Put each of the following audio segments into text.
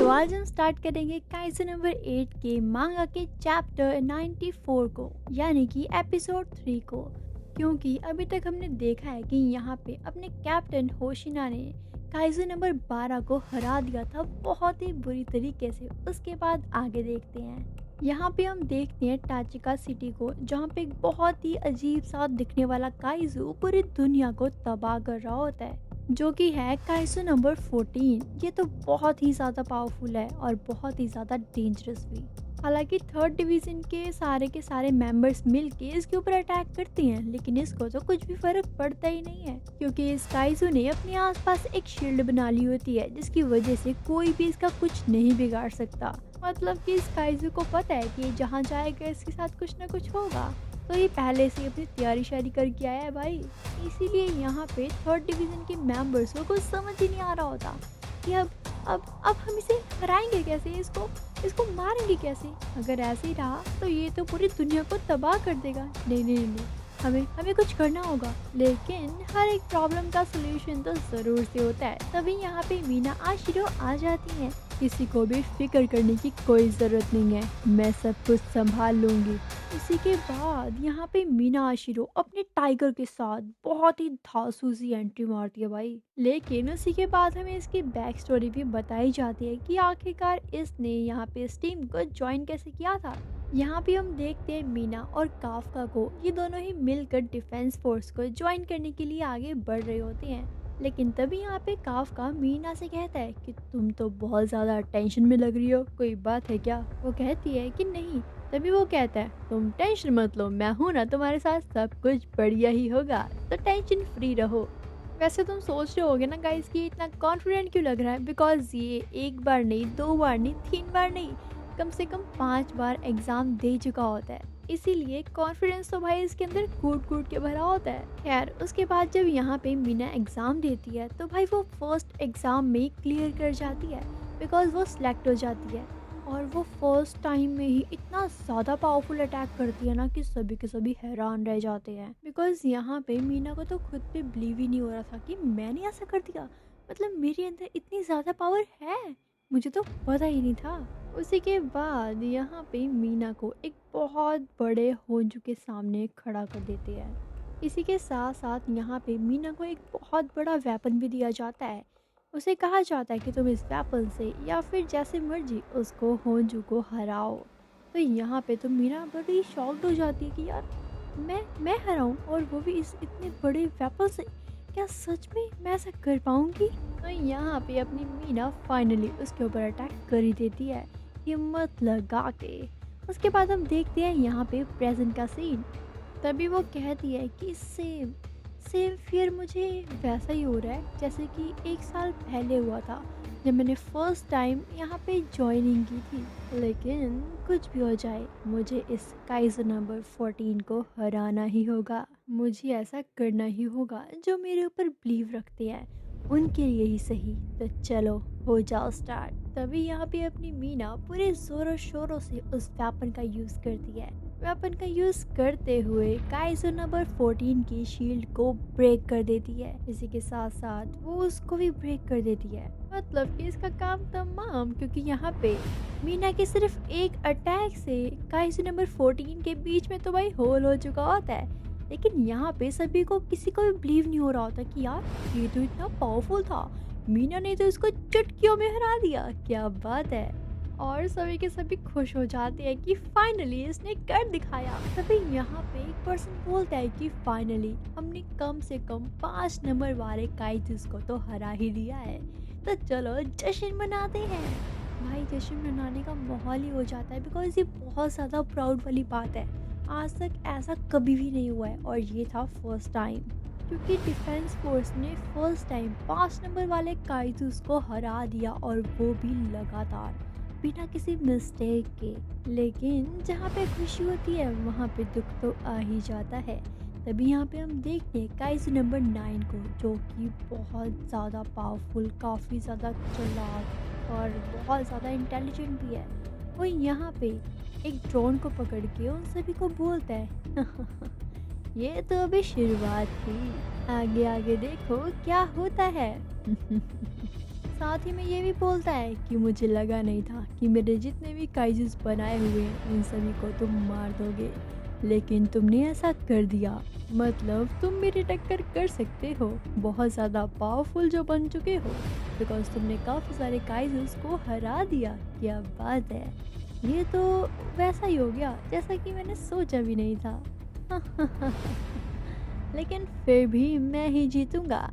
तो आज हम स्टार्ट करेंगे काइज़न नंबर 8 के मांगा के चैप्टर 94 को, यानी कि एपिसोड 3 को। क्योंकि अभी तक हमने देखा है कि यहाँ पे अपने कैप्टन होशिना ने काइज़न नंबर 12 को हरा दिया था बहुत ही बुरी तरीके से। उसके बाद आगे देखते हैं। यहाँ पे हम देखते हैं टाचिका सिटी को, जहाँ पे एक बहुत ही अजीब सा दिखने वाला काइजू पूरी दुनिया को तबाह कर रहा होता है, जो कि है काइजू नंबर 14। ये तो बहुत ही ज़्यादा पावरफुल है और बहुत ही ज़्यादा डेंजरस भी। हालांकि थर्ड डिवीजन के सारे मेंबर्स मिलके इसके ऊपर अटैक करते हैं, लेकिन इसको तो कुछ भी फर्क पड़ता ही नहीं है, क्योंकि इस काइजू ने अपने आसपास एक शील्ड बना ली होती है, जिसकी वजह से कोई भी इसका कुछ नहीं बिगाड़ सकता। मतलब कि इस काइजू को पता है कि जहाँ जाएगा इसके साथ कुछ ना कुछ होगा, तो ये पहले से अपनी तैयारी शारी करके आया है भाई। इसीलिए यहाँ पे थर्ड डिवीजन के मेंबर्स को कुछ समझ ही नहीं आ रहा होता कि अब हम इसे हराएंगे कैसे, इसको मारेंगे कैसे। अगर ऐसे ही रहा तो ये तो पूरी दुनिया को तबाह कर देगा। नहीं नहीं नहीं, हमें कुछ करना होगा। लेकिन हर एक प्रॉब्लम का सोल्यूशन तो ज़रूर से होता है। तभी यहाँ पे मीना आशिरो आ जाती हैं। किसी को भी फिक्र करने की कोई ज़रूरत नहीं है, मैं सब कुछ संभाल लूँगी। इसी के बाद यहाँ पे मीना आशिरो अपने टाइगर के साथ बहुत ही धांसू सी एंट्री मारती है भाई। लेकिन उसी के बाद हमें इसकी बैक स्टोरी भी बताई जाती है कि आखिरकार इसने यहाँ पे इस टीम को ज्वाइन कैसे किया था। यहाँ पे हम देखते हैं मीना और काफका को, ये दोनों ही मिलकर डिफेंस फोर्स को ज्वाइन करने के लिए आगे बढ़ रहे होते हैं। लेकिन तभी यहाँ पे काफका मीना से कहता है कि तुम तो बहुत ज़्यादा टेंशन में लग रही हो, कोई बात है क्या। वो कहती है कि नहीं। तभी वो कहता है तुम टेंशन मत लो, मैं हूँ ना तुम्हारे साथ, सब कुछ बढ़िया ही होगा, तो टेंशन फ्री रहो। वैसे तुम सोच रहे होगे ना गाइस कि इतना कॉन्फिडेंट क्यों लग रहा है, बिकॉज ये एक बार नहीं, 2 बार नहीं, 3 बार नहीं, कम से कम 5 बार एग्जाम दे चुका होता है। इसीलिए कॉन्फिडेंस तो भाई इसके अंदर कूट कूट के भरा होता है। खैर उसके बाद जब यहाँ पे मीना एग्जाम देती है तो भाई वो फर्स्ट एग्जाम में क्लियर कर जाती है, बिकॉज वो सिलेक्ट हो जाती है। और वो फर्स्ट टाइम में ही इतना ज़्यादा पावरफुल अटैक करती है ना कि सभी के सभी हैरान रह जाते हैं। बिकॉज यहाँ पे मीना को तो खुद पे बिलीव ही नहीं हो रहा था कि मैंने ऐसा कर दिया, मतलब मेरे अंदर इतनी ज़्यादा पावर है, मुझे तो पता ही नहीं था। उसी के बाद यहाँ पे मीना को एक बहुत बड़े होंजू के सामने खड़ा कर देते हैं। इसी के साथ साथ यहाँ पे मीना को एक बहुत बड़ा वेपन भी दिया जाता है। उसे कहा जाता है कि तुम इस वेपन से या फिर जैसे मर्जी उसको होंजू को हराओ। तो यहाँ पे तो मीना बड़ी शॉक्ड हो जाती है कि यार मैं हराऊं, और वो भी इस इतने बड़े वेपन से, क्या सच में मैं ऐसा कर पाऊंगी। तो यहाँ पे अपनी मीना फाइनली उसके ऊपर अटैक कर ही देती है, हिम्मत लगा के। उसके बाद हम देखते हैं यहाँ पे प्रेजेंट का सीन। तभी वो कहती है कि सेम फियर मुझे वैसा ही हो रहा है जैसे कि 1 साल पहले हुआ था, जब मैंने फर्स्ट टाइम यहाँ पे ज्वाइनिंग की थी। लेकिन कुछ भी हो जाए, मुझे इस काइजर नंबर 14 को हराना ही होगा। मुझे ऐसा करना ही होगा, जो मेरे ऊपर बिलीव रखते हैं उनके लिए ही सही। तो चलो हो जाओ स्टार्ट। तभी यहाँ पे अपनी मीना पूरे जोरों शोरों से उस वेपन का यूज करती है। वेपन का यूज करते हुए काइजो नंबर 14 की शील्ड को ब्रेक कर देती है। इसी के साथ साथ वो उसको भी ब्रेक कर देती है। मतलब कि इसका काम तमाम, क्योंकि यहाँ पे मीना के सिर्फ एक अटैक से काइजो नंबर 14 के बीच में तो भाई होल हो चुका होता है। लेकिन यहाँ पे सभी को, किसी को भी बिलीव नहीं हो रहा होता कि यार ये तो इतना पावरफुल था, मीना ने तो इसको चुटकियों में हरा दिया, क्या बात है। और सभी के सभी खुश हो जाते हैं कि फाइनली इसने कर दिखाया। तभी यहाँ पे एक पर्सन बोलता है कि फाइनली हमने कम से कम 5 नंबर वाले काइजूस को तो हरा ही दिया है, तो चलो जश्न मनाते हैं। भाई जश्न मनाने का माहौल ही हो जाता है, बिकॉज ये बहुत ज़्यादा प्राउड वाली बात है। आज तक ऐसा कभी भी नहीं हुआ है, और ये था फर्स्ट टाइम, क्योंकि डिफेंस फोर्स ने फर्स्ट टाइम 5 नंबर वाले काइजूस को हरा दिया, और वो भी लगातार, बिना किसी मिस्टेक के। लेकिन जहाँ पे खुशी होती है वहाँ पे दुख तो आ ही जाता है। तभी यहाँ पे हम देखते हैं काइजू नंबर 9 को, जो कि बहुत ज़्यादा पावरफुल, काफ़ी ज़्यादा चालाक और बहुत ज़्यादा इंटेलिजेंट भी है। वो यहाँ पे एक ड्रोन को पकड़ के उन सभी को बोलता है ये तो अभी शुरुआत थी, आगे आगे देखो क्या होता है साथ ही में ये भी बोलता है कि मुझे लगा नहीं था कि मेरे जितने भी काइजूस बनाए हुए हैं उन सभी को तुम मार दोगे, लेकिन तुमने ऐसा कर दिया। मतलब तुम मेरी टक्कर कर सकते हो, बहुत ज़्यादा पावरफुल जो बन चुके हो, बिकॉज तुमने काफ़ी सारे काइजूस को हरा दिया। क्या बात है, ये तो वैसा ही हो गया जैसा कि मैंने सोचा भी नहीं था। लेकिन फिर भी मैं ही जीतूंगा,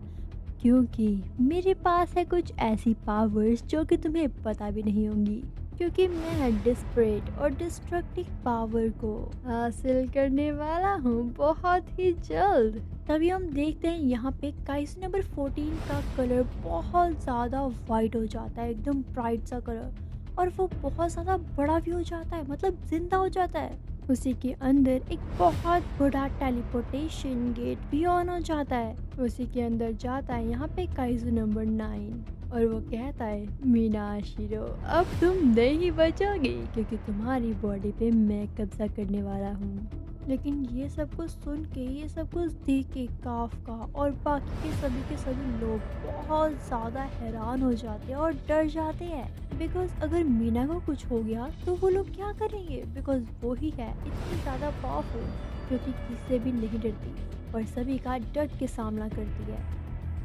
क्योंकि मेरे पास है कुछ ऐसी पावर्स जो कि तुम्हें पता भी नहीं होंगी, क्योंकि मैं डिस्परेट और डिस्ट्रक्टिव पावर को हासिल करने वाला हूँ बहुत ही जल्द। तभी हम देखते हैं यहाँ पे काइजू नंबर 14 का कलर बहुत ज़्यादा वाइट हो जाता है, एकदम ब्राइट सा कलर, और वो बहुत ज़्यादा बड़ा भी हो जाता है, मतलब जिंदा हो जाता है। उसी के अंदर एक बहुत बड़ा टेलीपोर्टेशन गेट भी ऑन हो जाता है। उसी के अंदर जाता है यहाँ पे काइजू नंबर 9 और वो कहता है, मीनाशिरो अब तुम नहीं बचोगे, क्योंकि तुम्हारी बॉडी पे मैं कब्जा करने वाला हूँ। लेकिन ये सब कुछ सुन के, ये सब कुछ देख के काफका और बाकी के सभी लोग बहुत ज़्यादा हैरान हो जाते हैं और डर जाते हैं, बिकॉज अगर मीना को कुछ हो गया तो वो लोग क्या करेंगे, बिकॉज वो ही है इतनी ज़्यादा पावरफुल, क्योंकि किससे भी नहीं डरती और सभी का डट के सामना करती है।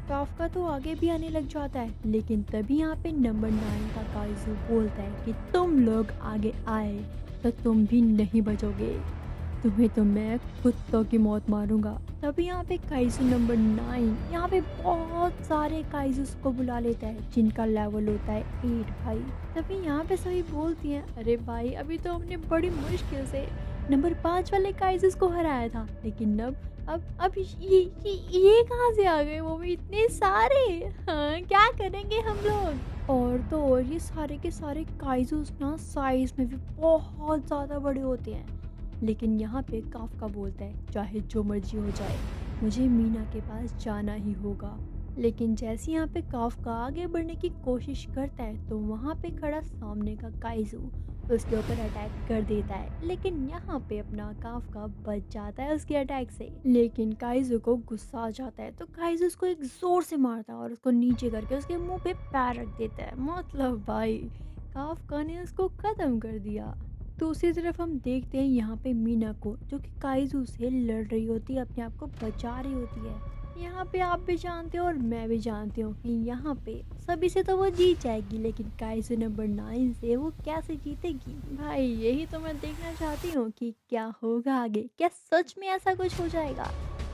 काफका तो आगे भी आने लग जाता है, लेकिन तभी यहाँ पे नंबर 9 का काइजू बोलता है कि तुम लोग आगे आए तो तुम भी नहीं बचोगे, तुम्हें तो मैं कुत्तों की मौत मारूंगा। तभी यहाँ पे काइजू नंबर 9 यहाँ पे बहुत सारे काइजूस को बुला लेता है, जिनका लेवल होता है 8 भाई। तभी यहाँ पे सभी बोलती हैं, अरे भाई अभी तो हमने बड़ी मुश्किल से नंबर 5 वाले काइजूस को हराया था, लेकिन अब ये कहाँ से आ गए, वो भी इतने सारे। हाँ, क्या करेंगे हम लोग। और तो और ये सारे के सारे काइजूस ना साइज में भी बहुत ज़्यादा बड़े होते हैं, लेकिन यहाँ पे काफका बोलता है, चाहे जो मर्जी हो जाए मुझे मीना के पास जाना ही होगा। लेकिन जैसे यहाँ पे काफका आगे बढ़ने की कोशिश करता है तो वहाँ पे खड़ा सामने का काइजू उसके ऊपर अटैक कर देता है, लेकिन यहाँ पे अपना काफका बच जाता है उसके अटैक से। लेकिन काइजू को गुस्सा आ जाता है तो काइजू उसको एक जोर से मारता है और उसको नीचे करके उसके मुंह पे पैर रख देता है। मतलब भाई काफका ने उसको खत्म कर दिया। दूसरी तरफ हम देखते हैं यहाँ पे मीना को, जो कि काइजू से लड़ रही होती है, अपने आप को बचा रही होती है। यहाँ पे आप भी जानते हो और मैं भी जानती हूँ कि यहाँ पे सभी से तो वो जीत जाएगी, लेकिन काइजू नंबर 9 से वो कैसे जीतेगी। भाई यही तो मैं देखना चाहती हूँ कि क्या होगा आगे, क्या सच में ऐसा कुछ हो जाएगा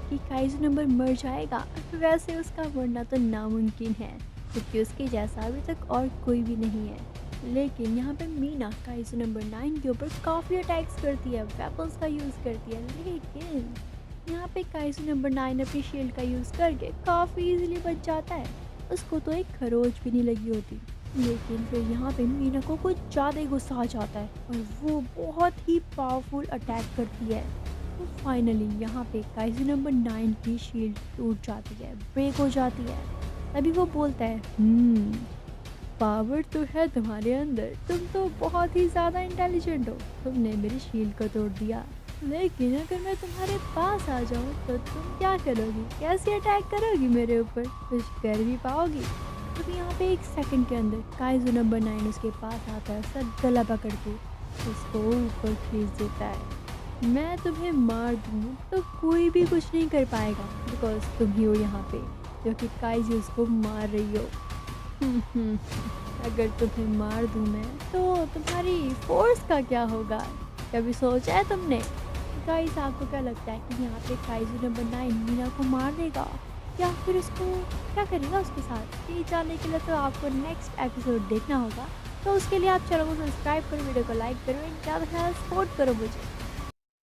कि काइजू नंबर मर जाएगा। वैसे उसका मरना तो नामुमकिन है, क्योंकि उसके जैसा अभी तक और कोई भी नहीं है। लेकिन यहाँ पे मीना काइजू नंबर 9 के ऊपर काफ़ी अटैक्स करती है, वेपन्स का यूज़ करती है, लेकिन यहाँ पे काइजू नंबर 9 अपनी शील्ड का यूज़ करके काफ़ी इजीली बच जाता है। उसको तो एक खरोच भी नहीं लगी होती। लेकिन फिर यहाँ पे मीना को कुछ ज़्यादा ही गुस्सा आ जाता है और वो बहुत ही पावरफुल अटैक करती है। तो फाइनली यहाँ पे काइजू नंबर 9 की शील्ड टूट जाती है, ब्रेक हो जाती है। तभी वो बोलता है, पावर तो है तुम्हारे अंदर, तुम तो बहुत ही ज़्यादा इंटेलिजेंट हो, तुमने मेरी शील्ड को तोड़ दिया, लेकिन अगर मैं तुम्हारे पास आ जाऊँ तो तुम क्या करोगी, कैसे अटैक करोगी मेरे ऊपर, कुछ कर भी पाओगी। तो यहाँ पे एक सेकंड के अंदर काइजू नंबर 9 उसके पास आता है, उसका गला पकड़ के उसको ऊपर खींच देता है। मैं तुम्हें मार दूँ तो कोई भी कुछ नहीं कर पाएगा, बिकॉज तुम ही हो यहाँ पे जो कि काइजू उसको मार रही हो। अगर तुम्हें मार दूँ मैं तो तुम्हारी फोर्स का क्या होगा, कभी सोचा है तुमने। गाइस आपको क्या लगता है कि यहाँ पे काइजू नंबर 9 मीना को मार देगा या फिर उसको क्या करेगा उसके साथ। ये जानने के लिए तो आपको नेक्स्ट एपिसोड देखना होगा, तो उसके लिए आप चैनल को सब्सक्राइब करो, वीडियो को लाइक करो एंड ज़्यादा से ज़्यादा सपोर्ट करो मुझे।